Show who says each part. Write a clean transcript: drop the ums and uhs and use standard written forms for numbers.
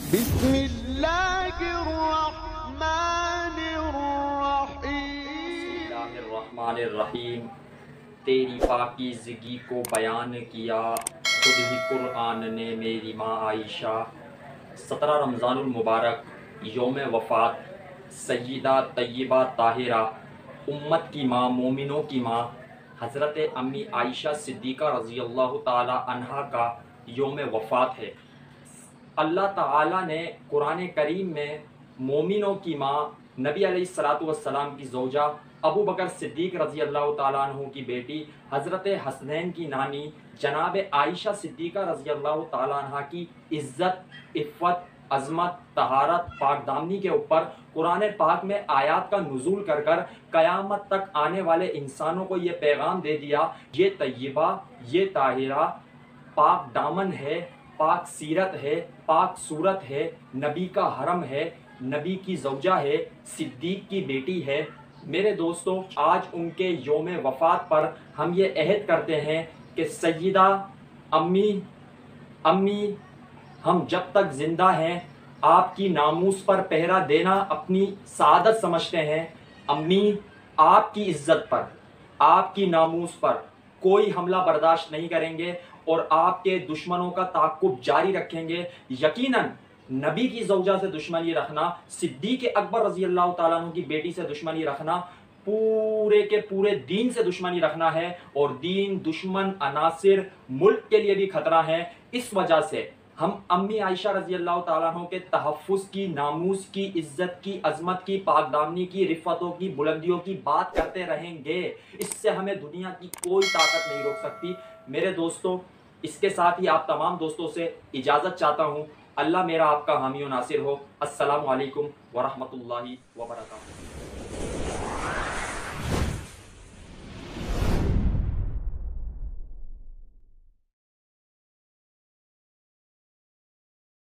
Speaker 1: बिस्मिल्लाहिर्रहमानिर्रहीम। तेरी पाकीज़गी को बयान किया खुद ही कुरान ने मेरी माँ आयशा। 17 रमज़ानुल मुबारक यौम वफ़ात सय्यदा तय्यबा ताहिरा उम्मत की माँ, मोमिनों की माँ हज़रत अम्मी आयशा सिद्दीक़ा रज़ी अल्लाह ताला अन्हा का यौम वफ़ात है। अल्लाह ताला ने कुरान करीम में मोमिनों की माँ नबी अलैहिस्सलातु वस्सलाम की ज़ौजा अबू बकर सिद्दीक़ रज़ी अल्लाह ताला अन्हु की बेटी हज़रत हसनैन की नानी जनाब आयशा सिद्दीक़ा रज़ी अल्लाह ताला अन्हा की इज़्ज़त, इफ़्फ़त, अज़मत, तहारत, पाकदामनी के ऊपर कुरान पाक में आयात का नुज़ूल कर कर क़यामत तक आने वाले इंसानों को ये पैगाम दे दिया, ये तय्यबा, ये ताहिरा पाक दामन है, पाक सीरत है, पाक सूरत है, नबी का हरम है, नबी की ज़ौजा है, सिद्दीक़ की बेटी है। मेरे दोस्तों, आज उनके यौम वफ़ात पर हम ये अहद करते हैं कि सय्यदा अम्मी हम जब तक ज़िंदा हैं आपकी नामूस पर पहरा देना अपनी सादत समझते हैं। अम्मी, आपकी इज़्ज़त पर, आपकी नामूस पर कोई हमला बर्दाश्त नहीं करेंगे और आपके दुश्मनों का ताक़ुब जारी रखेंगे। यकीनन नबी की ज़ौजा से दुश्मनी रखना, सिद्दीक़ अकबर रज़ी अल्लाह ताला अन्हु की बेटी से दुश्मनी रखना, पूरे के पूरे दीन से दुश्मनी रखना है और दीन, दुश्मन, अनासिर, मुल्क के लिए भी खतरा है। इस वजह से हम अम्मी आयशा रज़ी अल्लाह ताला अन्हा के तहफ़्फ़ुज़ की, नामूस की, इज़्ज़त की, अज़मत की, पाकदामनी की, रिफ़्फ़तों की, बुलंदियों की बात करते रहेंगे। इससे हमें दुनिया की कोई ताकत नहीं रोक सकती। मेरे दोस्तों, इसके साथ ही आप तमाम दोस्तों से इजाज़त चाहता हूँ। अल्लाह मेरा आपका हामी व नासिर हो। अस्सलामु अलैकुम व रहमतुल्लाहि व बरकातुहू।